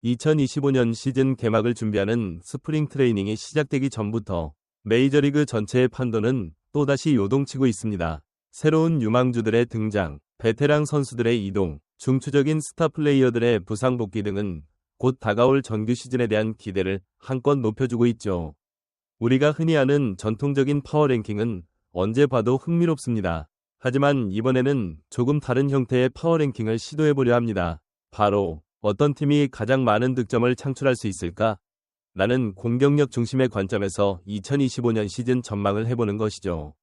2025년 시즌 개막을 준비하는 스프링 트레이닝이 시작되기 전부터 메이저리그 전체의 판도는 또다시 요동치고 있습니다. 새로운 유망주들의 등장, 베테랑 선수들의 이동, 중추적인 스타 플레이어들의 부상 복귀 등은 곧 다가올 정규 시즌에 대한 기대를 한껏 높여주고 있죠. 우리가 흔히 아는 전통적인 파워 랭킹은 언제 봐도 흥미롭습니다. 하지만 이번에는 조금 다른 형태의 파워 랭킹을 시도해보려 합니다. 바로 어떤 팀이 가장 많은 득점을 창출할 수 있을까? 라는 공격력 중심의 관점에서 2025년 시즌 전망을 해보는 것이죠.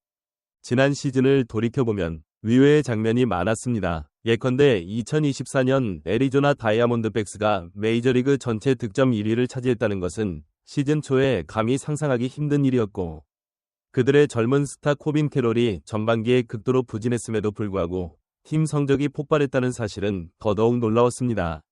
지난 시즌을 돌이켜보면 의외의 장면이 많았습니다. 예컨대 2024년 애리조나 다이아몬드백스가 메이저리그 전체 득점 1위를 차지했다는 것은 시즌 초에 감히 상상하기 힘든 일이었고, 그들의 젊은 스타 코빈 캐롤이 전반기에 극도로 부진했음에도 불구하고 팀 성적이 폭발했다는 사실은 더더욱 놀라웠습니다.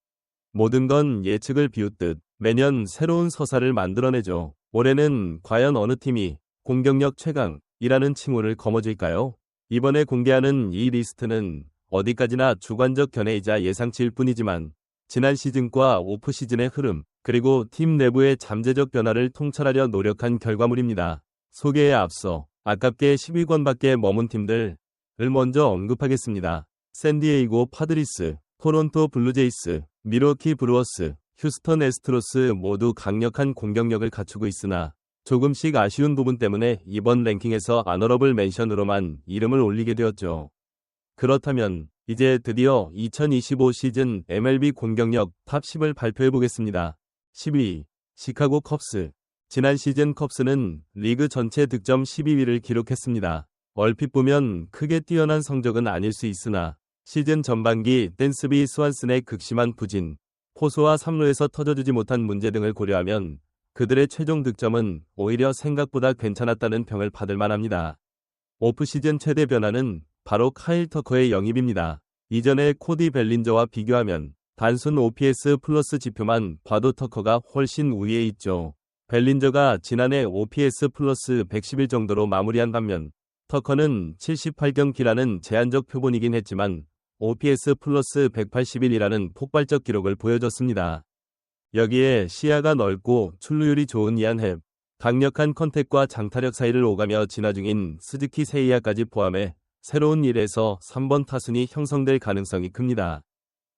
모든 건 예측을 비웃듯 매년 새로운 서사를 만들어내죠. 올해는 과연 어느 팀이 공격력 최강이라는 칭호를 거머쥘까요? 이번에 공개하는 이 리스트는 어디까지나 주관적 견해이자 예상치일 뿐이지만 지난 시즌과 오프 시즌의 흐름, 그리고 팀 내부의 잠재적 변화를 통찰하려 노력한 결과물입니다. 소개에 앞서 아깝게 10위권밖에 머문 팀들을 먼저 언급하겠습니다. 샌디에이고 파드리스, 토론토 블루제이스, 밀워키 브루어스, 휴스턴 애스트로스 모두 강력한 공격력을 갖추고 있으나 조금씩 아쉬운 부분 때문에 이번 랭킹에서 아너러블 멘션으로만 이름을 올리게 되었죠. 그렇다면 이제 드디어 2025 시즌 MLB 공격력 탑 10을 발표해보겠습니다. 10위, 시카고 컵스. 지난 시즌 컵스는 리그 전체 득점 12위를 기록했습니다. 얼핏 보면 크게 뛰어난 성적은 아닐 수 있으나 시즌 전반기 댄스비 스완슨의 극심한 부진, 포수와 3루에서 터져주지 못한 문제 등을 고려하면 그들의 최종 득점은 오히려 생각보다 괜찮았다는 평을 받을 만합니다. 오프시즌 최대 변화는 바로 카일 터커의 영입입니다. 이전의 코디 벨린저와 비교하면 단순 OPS 플러스 지표만 봐도 터커가 훨씬 우위에 있죠. 벨린저가 지난해 OPS 플러스 111 정도로 마무리한 반면 터커는 78경기라는 제한적 표본이긴 했지만 OPS 플러스 181이라는 폭발적 기록을 보여줬습니다. 여기에 시야가 넓고 출루율이 좋은 이안 헵, 강력한 컨택과 장타력 사이를 오가며 진화 중인 스즈키 세이야까지 포함해 새로운 1에서 3번 타순이 형성될 가능성이 큽니다.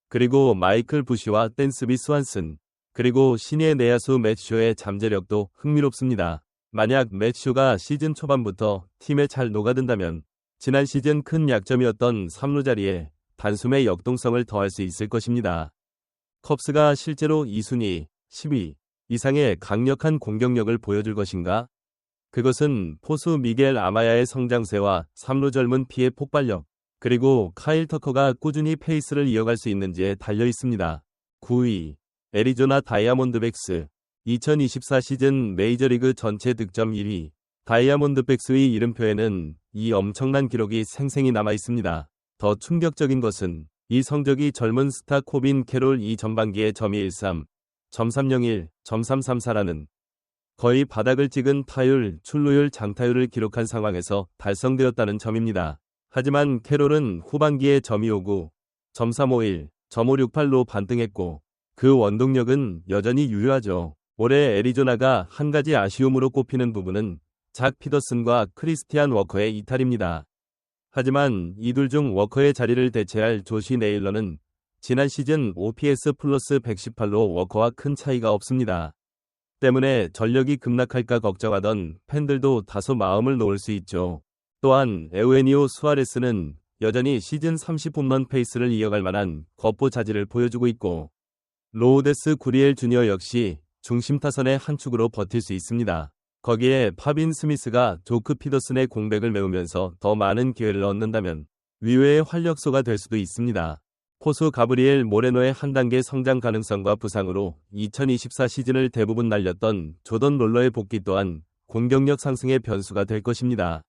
그리고 마이클 부시와 댄스비 스완슨, 그리고 신예 내야수 맷쇼의 잠재력도 흥미롭습니다. 만약 맷쇼가 시즌 초반부터 팀에 잘 녹아든다면 지난 시즌 큰 약점이었던 3루 자리에 단숨에 역동성을 더할 수 있을 것입니다. 컵스가 실제로 2순위, 10위 이상의 강력한 공격력을 보여줄 것인가? 그것은 포수 미겔 아마야의 성장세와 3루 젊은 피의 폭발력, 그리고 카일 터커가 꾸준히 페이스를 이어갈 수 있는지에 달려 있습니다. 9위, 애리조나 다이아몬드백스. 2024 시즌 메이저리그 전체 득점 1위, 다이아몬드백스의 이름표에는 이 엄청난 기록이 생생히 남아 있습니다. 더 충격적인 것은 이 성적이 젊은 스타 코빈 캐롤 이 전반기에 .213, .301, .334라는 거의 바닥을 찍은 타율, 출루율, 장타율을 기록한 상황에서 달성되었다는 점입니다. 하지만 캐롤은 후반기에 .259, .351, .568로 반등했고 그 원동력은 여전히 유효하죠. 올해 애리조나가 한 가지 아쉬움으로 꼽히는 부분은 작 피더슨과 크리스티안 워커의 이탈입니다. 하지만 이둘 중 워커의 자리를 대체할 조시 네일러는 지난 시즌 OPS 플러스 118로 워커와 큰 차이가 없습니다. 때문에 전력이 급락할까 걱정하던 팬들도 다소 마음을 놓을 수 있죠. 또한 에우에니오 수아레스는 여전히 시즌 30홈런 페이스를 이어갈 만한 겉보 자질을 보여주고 있고 로우데스 구리엘 주니어 역시 중심 타선의 한 축으로 버틸 수 있습니다. 거기에 파빈 스미스가 조크 피더슨의 공백을 메우면서 더 많은 기회를 얻는다면 위외의 활력소가 될 수도 있습니다. 포수 가브리엘 모레노의 한 단계 성장 가능성과 부상으로 2024 시즌을 대부분 날렸던 조던 롤러의 복귀 또한 공격력 상승의 변수가 될 것입니다.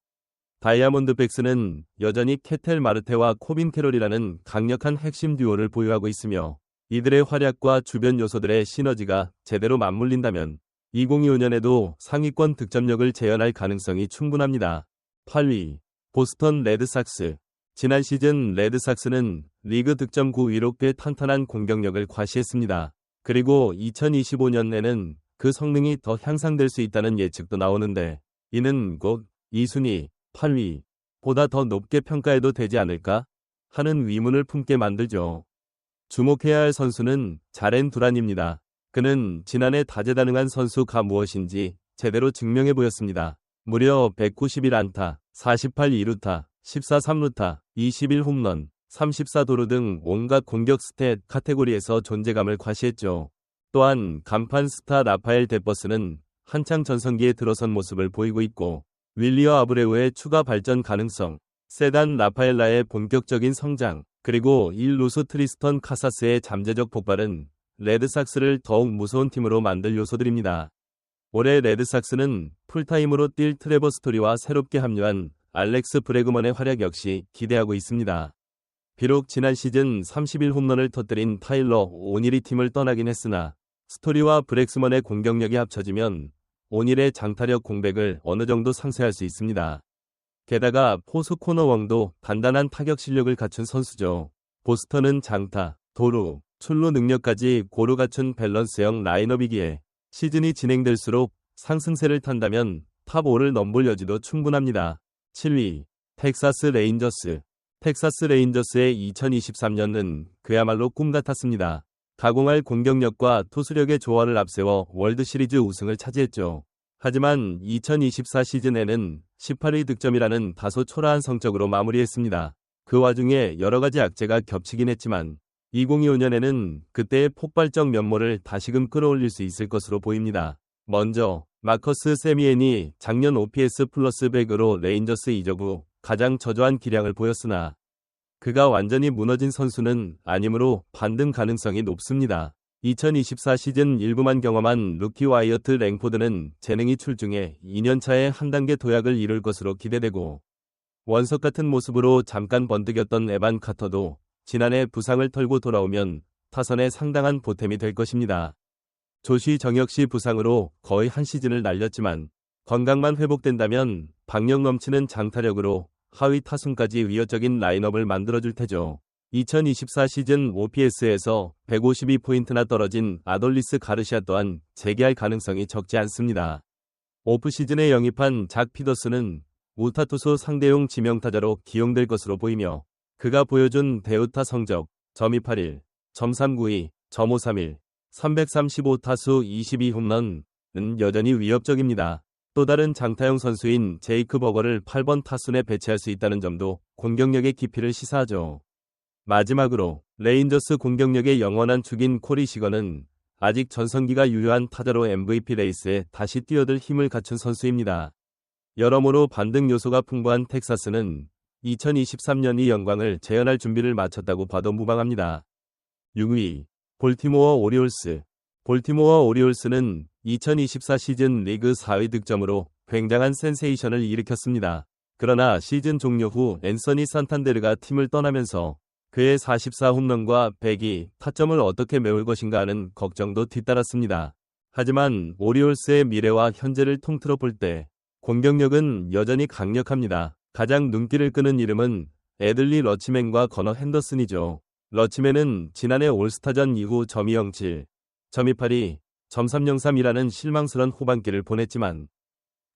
다이아몬드백스는 여전히 케텔 마르테와 코빈 캐롤이라는 강력한 핵심 듀오를 보유하고 있으며 이들의 활약과 주변 요소들의 시너지가 제대로 맞물린다면 2025년에도 상위권 득점력을 재현할 가능성이 충분합니다. 8위, 보스턴 레드삭스. 지난 시즌 레드삭스는 리그 득점 9위로 꽤 탄탄한 공격력을 과시했습니다. 그리고 2025년에는 그 성능이 더 향상될 수 있다는 예측도 나오는데 이는 곧 2순위, 8위 보다 더 높게 평가해도 되지 않을까 하는 의문을 품게 만들죠. 주목해야 할 선수는 자렌 두란입니다. 그는 지난해 다재다능한 선수가 무엇인지 제대로 증명해 보였습니다. 무려 191안타, 48 2루타, 14 3루타, 21 홈런, 34 도루 등 온갖 공격 스탯 카테고리에서 존재감을 과시했죠. 또한 간판 스타 라파엘 데버스는 한창 전성기에 들어선 모습을 보이고 있고 윌리어 아브레우의 추가 발전 가능성, 세단 라파엘라의 본격적인 성장, 그리고 1루수 트리스턴 카사스의 잠재적 폭발은 레드삭스를 더욱 무서운 팀으로 만들 요소들입니다. 올해 레드삭스는 풀타임으로 뛸 트레버 스토리와 새롭게 합류한 알렉스 브래그먼의 활약 역시 기대하고 있습니다. 비록 지난 시즌 31홈런을 터뜨린 타일러 오닐이 팀을 떠나긴 했으나 스토리와 브렉스먼의 공격력이 합쳐지면 오닐의 장타력 공백을 어느 정도 상쇄할 수 있습니다. 게다가 포수 코너 왕도 단단한 타격 실력을 갖춘 선수죠. 보스턴은 장타, 도루, 출루 능력까지 고루 갖춘 밸런스형 라인업이기에 시즌이 진행될수록 상승세를 탄다면 탑5를 넘볼 여지도 충분합니다. 7위, 텍사스 레인저스. 텍사스 레인저스의 2023년은 그야말로 꿈 같았습니다. 가공할 공격력과 투수력의 조화를 앞세워 월드시리즈 우승을 차지했죠. 하지만 2024 시즌에는 18위 득점이라는 다소 초라한 성적으로 마무리했습니다. 그 와중에 여러가지 악재가 겹치긴 했지만 2025년에는 그때의 폭발적 면모를 다시금 끌어올릴 수 있을 것으로 보입니다. 먼저 마커스 세미엔이 작년 OPS 플러스 100으로 레인저스 이적 후 가장 저조한 기량을 보였으나 그가 완전히 무너진 선수는 아니므로 반등 가능성이 높습니다. 2024 시즌 일부만 경험한 루키 와이어트 랭포드는 재능이 출중해 2년차에 한 단계 도약을 이룰 것으로 기대되고 원석 같은 모습으로 잠깐 번뜩였던 에반 카터도 지난해 부상을 털고 돌아오면 타선에 상당한 보탬이 될 것입니다. 조시 정역시 부상으로 거의 한 시즌을 날렸지만 건강만 회복된다면 박력 넘치는 장타력으로 하위 타순까지 위협적인 라인업을 만들어줄 테죠. 2024 시즌 OPS에서 152포인트나 떨어진 아돌리스 가르시아 또한 재계할 가능성이 적지 않습니다. 오프시즌에 영입한 작 피더스는 우타 투수 상대용 지명타자로 기용될 것으로 보이며 그가 보여준 대우타 성적 .281, .392, .531, 335타수 22홈런은 여전히 위협적입니다. 또 다른 장타형 선수인 제이크 버거를 8번 타순에 배치할 수 있다는 점도 공격력의 깊이를 시사하죠. 마지막으로 레인저스 공격력의 영원한 축인 코리 시거는 아직 전성기가 유효한 타자로 MVP 레이스에 다시 뛰어들 힘을 갖춘 선수입니다. 여러모로 반등 요소가 풍부한 텍사스는 2023년이 영광을 재현할 준비를 마쳤다고 봐도 무방합니다. 6위, 볼티모어 오리올스. 볼티모어 오리올스는 2024 시즌 리그 4위 득점으로 굉장한 센세이션을 일으켰습니다. 그러나 시즌 종료 후 앤서니 산탄데르가 팀을 떠나면서 그의 44홈런과 102 타점을 어떻게 메울 것인가 하는 걱정도 뒤따랐습니다. 하지만 오리올스의 미래와 현재를 통틀어 볼 때 공격력은 여전히 강력합니다. 가장 눈길을 끄는 이름은 애들리 러치맨과 거너 핸더슨이죠. 러치맨은 지난해 올스타전 이후 .207, .282, .303이라는 실망스런 후반기를 보냈지만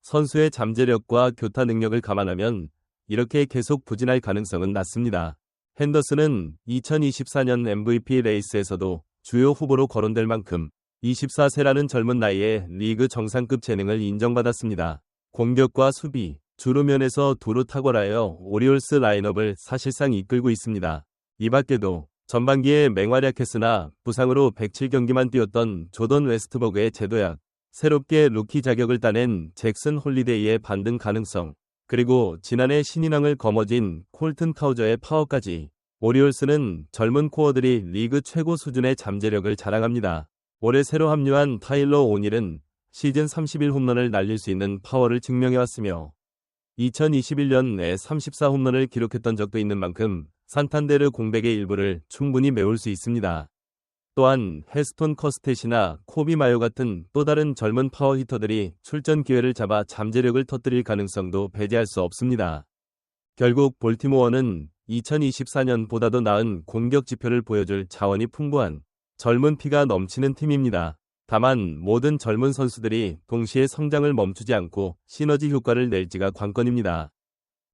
선수의 잠재력과 교타 능력을 감안하면 이렇게 계속 부진할 가능성은 낮습니다. 핸더슨은 2024년 MVP 레이스에서도 주요 후보로 거론될 만큼 24세라는 젊은 나이에 리그 정상급 재능을 인정받았습니다. 공격과 수비, 주루면에서 두루 탁월하여 오리올스 라인업을 사실상 이끌고 있습니다. 이 밖에도 전반기에 맹활약했으나 부상으로 107경기만 뛰었던 조던 웨스트버그의 재도약, 새롭게 루키 자격을 따낸 잭슨 홀리데이의 반등 가능성, 그리고 지난해 신인왕을 거머쥔 콜튼 카우저의 파워까지 오리올스는 젊은 코어들이 리그 최고 수준의 잠재력을 자랑합니다. 올해 새로 합류한 타일러 오닐은 시즌 31홈런을 날릴 수 있는 파워를 증명해왔으며 2021년에 34홈런을 기록했던 적도 있는 만큼 산탄데르 공백의 일부를 충분히 메울 수 있습니다. 또한 헤스톤 커스텟이나 코비 마요 같은 또 다른 젊은 파워 히터들이 출전 기회를 잡아 잠재력을 터뜨릴 가능성도 배제할 수 없습니다. 결국 볼티모어는 2024년보다도 나은 공격 지표를 보여줄 자원이 풍부한 젊은 피가 넘치는 팀입니다. 다만 모든 젊은 선수들이 동시에 성장을 멈추지 않고 시너지 효과를 낼지가 관건입니다.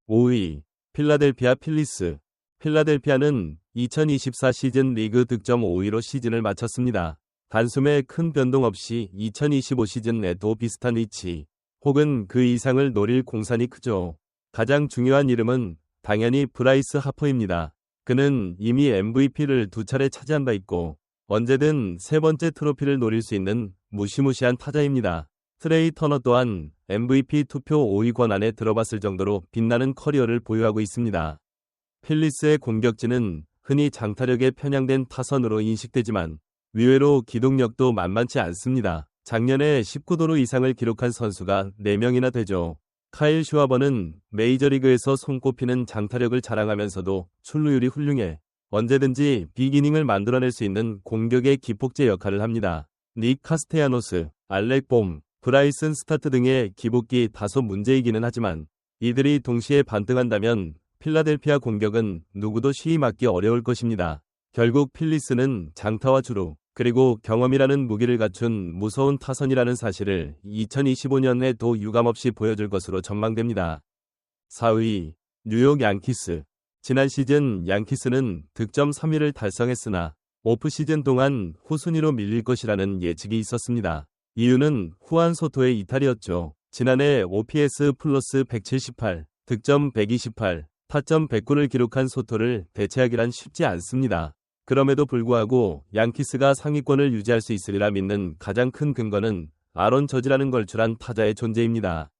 5위, 필라델피아 필리스. 필라델피아는 2024 시즌 리그 득점 5위로 시즌을 마쳤습니다. 단숨에 큰 변동 없이 2025 시즌에도 비슷한 위치, 혹은 그 이상을 노릴 공산이 크죠. 가장 중요한 이름은 당연히 브라이스 하퍼입니다. 그는 이미 MVP를 2차례 차지한 바 있고 언제든 세 번째 트로피를 노릴 수 있는 무시무시한 타자입니다. 트레이 터너 또한 MVP 투표 5위 권안에 들어봤을 정도로 빛나는 커리어를 보유하고 있습니다. 필리스의 공격진은 흔히 장타력에 편향된 타선으로 인식되지만 의외로 기동력도 만만치 않습니다. 작년에 19도루 이상을 기록한 선수가 4명이나 되죠. 카일 슈와버는 메이저리그에서 손꼽히는 장타력을 자랑하면서도 출루율이 훌륭해 언제든지 빅이닝을 만들어낼 수 있는 공격의 기폭제 역할을 합니다. 닉 카스테야노스, 알렉 봄, 브라이슨 스타트 등의 기복기 다소 문제이기는 하지만 이들이 동시에 반등한다면 필라델피아 공격은 누구도 쉬이 막기 어려울 것입니다. 결국 필리스는 장타와 주루, 그리고 경험이라는 무기를 갖춘 무서운 타선이라는 사실을 2025년에도 유감없이 보여줄 것으로 전망됩니다. 4위, 뉴욕 양키스. 지난 시즌 양키스는 득점 3위를 달성했으나 오프시즌 동안 후순위로 밀릴 것이라는 예측이 있었습니다. 이유는 후안 소토의 이탈이었죠. 지난해 OPS 플러스 178, 득점 128, 타점 109를 기록한 소토를 대체하기란 쉽지 않습니다. 그럼에도 불구하고 양키스가 상위권을 유지할 수 있으리라 믿는 가장 큰 근거는 아론 저지라는 걸출한 타자의 존재입니다.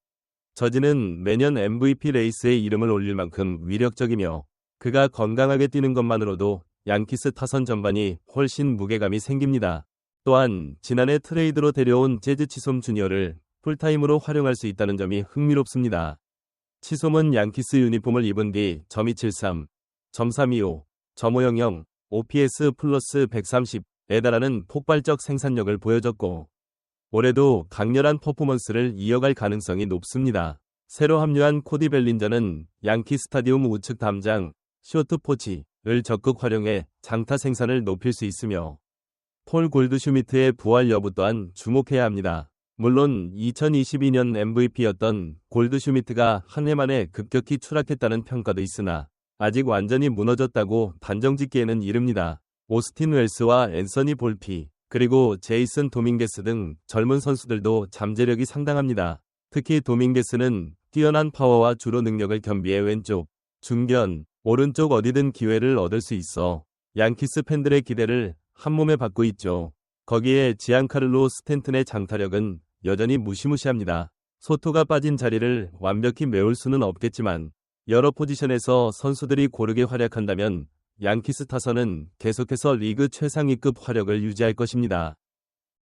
저지는 매년 MVP 레이스에 이름을 올릴 만큼 위력적이며 그가 건강하게 뛰는 것만으로도 양키스 타선 전반이 훨씬 무게감이 생깁니다. 또한 지난해 트레이드로 데려온 재즈 치솜 주니어를 풀타임으로 활용할 수 있다는 점이 흥미롭습니다. 치솜은 양키스 유니폼을 입은 뒤 .273, .325, .500, OPS 플러스 130에 달하는 폭발적 생산력을 보여줬고 올해도 강렬한 퍼포먼스를 이어갈 가능성이 높습니다. 새로 합류한 코디 벨린저는 양키 스타디움 우측 담장 쇼트 포치를 적극 활용해 장타 생산을 높일 수 있으며 폴 골드슈미트의 부활 여부 또한 주목해야 합니다. 물론 2022년 MVP였던 골드슈미트가 한 해 만에 급격히 추락했다는 평가도 있으나 아직 완전히 무너졌다고 단정짓기에는 이릅니다. 오스틴 웰스와 앤서니 볼피, 그리고 제이슨 도밍게스 등 젊은 선수들도 잠재력이 상당합니다. 특히 도밍게스는 뛰어난 파워와 주로 능력을 겸비해 왼쪽, 중견, 오른쪽 어디든 기회를 얻을 수 있어 양키스 팬들의 기대를 한몸에 받고 있죠. 거기에 지안카를로 스탠튼의 장타력은 여전히 무시무시합니다. 소토가 빠진 자리를 완벽히 메울 수는 없겠지만 여러 포지션에서 선수들이 고르게 활약한다면 양키스 타선은 계속해서 리그 최상위급 화력을 유지할 것입니다.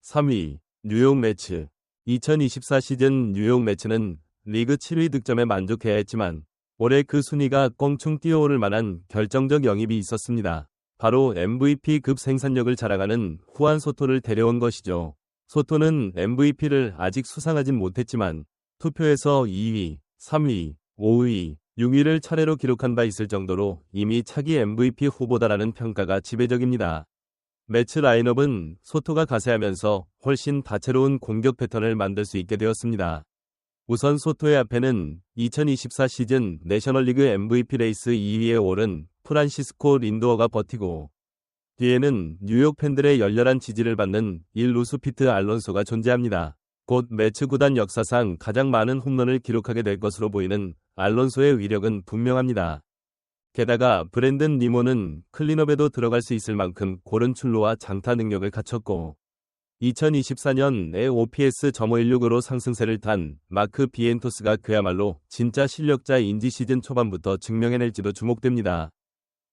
3위, 뉴욕 매츠. 2024 시즌 뉴욕 매츠는 리그 7위 득점에 만족해야 했지만 올해 그 순위가 껑충 뛰어오를 만한 결정적 영입이 있었습니다. 바로 MVP급 생산력을 자랑하는 후안 소토를 데려온 것이죠. 소토는 MVP를 아직 수상하진 못했지만 투표에서 2위, 3위, 5위, 6위를 차례로 기록한 바 있을 정도로 이미 차기 MVP 후보다라는 평가가 지배적입니다. 매치 라인업은 소토가 가세하면서 훨씬 다채로운 공격 패턴을 만들 수 있게 되었습니다. 우선 소토의 앞에는 2024 시즌 내셔널리그 MVP 레이스 2위에 오른 프란시스코 린도어가 버티고 뒤에는 뉴욕 팬들의 열렬한 지지를 받는 루스 피트 알론소가 존재합니다. 곧 매츠 구단 역사상 가장 많은 홈런을 기록하게 될 것으로 보이는 알론소의 위력은 분명합니다. 게다가 브랜든 니모는 클린업에도 들어갈 수 있을 만큼 고른 출루와 장타 능력을 갖췄고 2024년에 OPS .516으로 상승세를 탄 마크 비엔토스가 그야말로 진짜 실력자인지 시즌 초반부터 증명해낼지도 주목됩니다.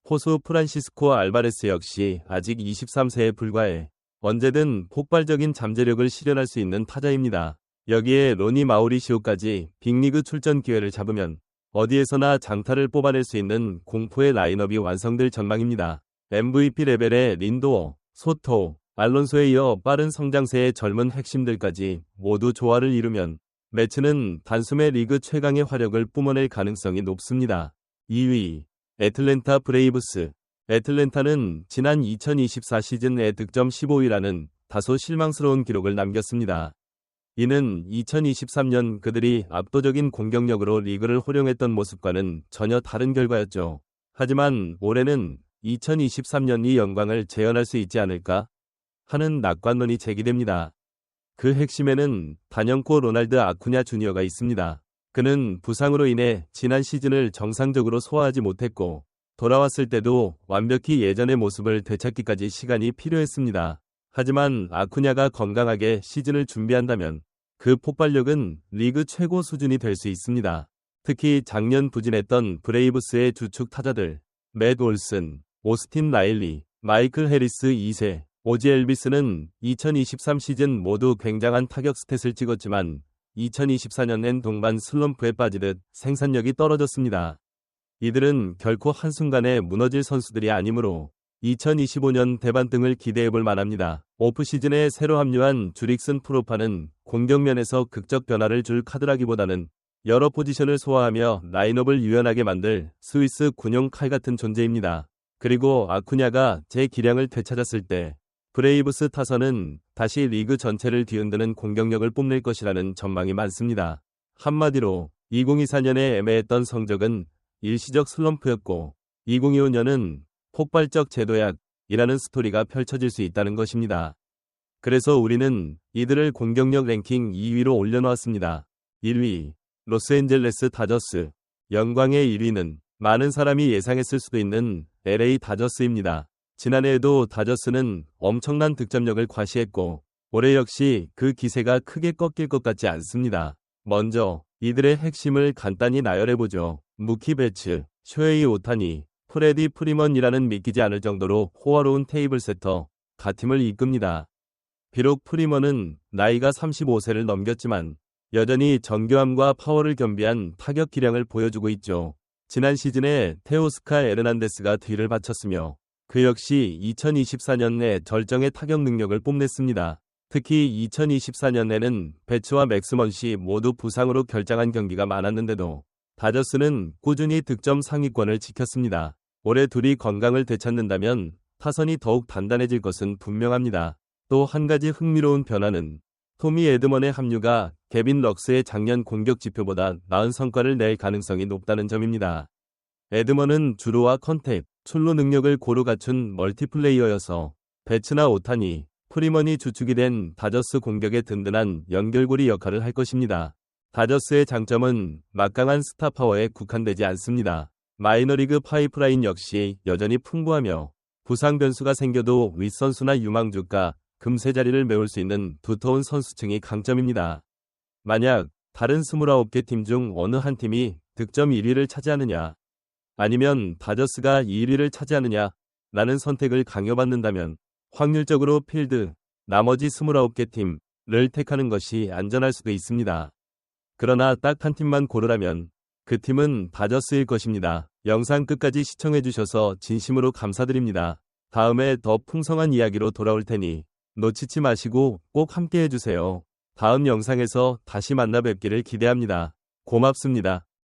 호수 프란시스코 알바레스 역시 아직 23세에 불과해 언제든 폭발적인 잠재력을 실현할 수 있는 타자입니다. 여기에 로니 마우리시오까지 빅리그 출전 기회를 잡으면 어디에서나 장타를 뽑아낼 수 있는 공포의 라인업이 완성될 전망입니다. MVP 레벨의 린도어, 소토, 알론소에 이어 빠른 성장세의 젊은 핵심들까지 모두 조화를 이루면 매츠는 단숨에 리그 최강의 화력을 뿜어낼 가능성이 높습니다. 2위, 애틀랜타 브레이브스. 애틀랜타는 지난 2024 시즌에 득점 15위라는 다소 실망스러운 기록을 남겼습니다. 이는 2023년 그들이 압도적인 공격력으로 리그를 호령했던 모습과는 전혀 다른 결과였죠. 하지만 올해는 2023년 이 영광을 재현할 수 있지 않을까 하는 낙관론이 제기됩니다. 그 핵심에는 단연코 로날드 아쿠냐 주니어가 있습니다. 그는 부상으로 인해 지난 시즌을 정상적으로 소화하지 못했고 돌아왔을 때도 완벽히 예전의 모습을 되찾기까지 시간이 필요했습니다. 하지만 아쿠냐가 건강하게 시즌을 준비한다면 그 폭발력은 리그 최고 수준이 될 수 있습니다. 특히 작년 부진했던 브레이브스의 주축 타자들 맷 올슨, 오스틴 라일리, 마이클 해리스 2세, 오지 엘비스는 2023 시즌 모두 굉장한 타격 스탯을 찍었지만 2024년엔 동반 슬럼프에 빠지듯 생산력이 떨어졌습니다. 이들은 결코 한순간에 무너질 선수들이 아니므로 2025년 대반등을 기대해볼 만합니다. 오프시즌에 새로 합류한 주릭슨 프로파는 공격면에서 극적 변화를 줄 카드라기보다는 여러 포지션을 소화하며 라인업을 유연하게 만들 스위스 군용 칼 같은 존재입니다. 그리고 아쿠냐가 제 기량을 되찾았을 때 브레이브스 타선은 다시 리그 전체를 뒤흔드는 공격력을 뽐낼 것이라는 전망이 많습니다. 한마디로 2024년에 애매했던 성적은 일시적 슬럼프였고 2025년은 폭발적 재도약이라는 스토리가 펼쳐질 수 있다는 것입니다. 그래서 우리는 이들을 공격력 랭킹 2위로 올려놓았습니다. 1위 로스앤젤레스 다저스. 영광의 1위는 많은 사람이 예상했을 수도 있는 LA 다저스입니다. 지난해에도 다저스는 엄청난 득점력을 과시했고 올해 역시 그 기세가 크게 꺾일 것 같지 않습니다. 먼저 이들의 핵심을 간단히 나열해보죠. 무키 베츠, 쇼헤이 오타니, 프레디 프리먼이라는 믿기지 않을 정도로 호화로운 테이블 세터가 팀을 이끕니다. 비록 프리먼은 나이가 35세를 넘겼지만 여전히 정교함과 파워를 겸비한 타격 기량을 보여주고 있죠. 지난 시즌에 테오스카 에르난데스가 뒤를 바쳤으며 그 역시 2024년에 절정의 타격 능력을 뽐냈습니다. 특히 2024년에는 베츠와 맥스먼시 모두 부상으로 결장한 경기가 많았는데도 다저스는 꾸준히 득점 상위권을 지켰습니다. 올해 둘이 건강을 되찾는다면 타선이 더욱 단단해질 것은 분명합니다. 또 한 가지 흥미로운 변화는 토미 에드먼의 합류가 개빈 럭스의 작년 공격 지표보다 나은 성과를 낼 가능성이 높다는 점입니다. 에드먼은 주루와 컨택, 출루 능력을 고루 갖춘 멀티플레이어여서 베츠나 오타니, 프리먼이 주축이 된 다저스 공격의 든든한 연결고리 역할을 할 것입니다. 다저스의 장점은 막강한 스타 파워에 국한되지 않습니다. 마이너리그 파이프라인 역시 여전히 풍부하며 부상 변수가 생겨도 윗선수나 유망주가 금세 자리를 메울 수 있는 두터운 선수층이 강점입니다. 만약 다른 29개 팀 중 어느 한 팀이 득점 1위를 차지하느냐 아니면 다저스가 2위를 차지하느냐 라는 선택을 강요받는다면 확률적으로 필드 나머지 29개 팀을 택하는 것이 안전할 수도 있습니다. 그러나 딱 한 팀만 고르라면 그 팀은 다저스일 것입니다. 영상 끝까지 시청해주셔서 진심으로 감사드립니다. 다음에 더 풍성한 이야기로 돌아올 테니 놓치지 마시고 꼭 함께 해주세요. 다음 영상에서 다시 만나 뵙기를 기대합니다. 고맙습니다.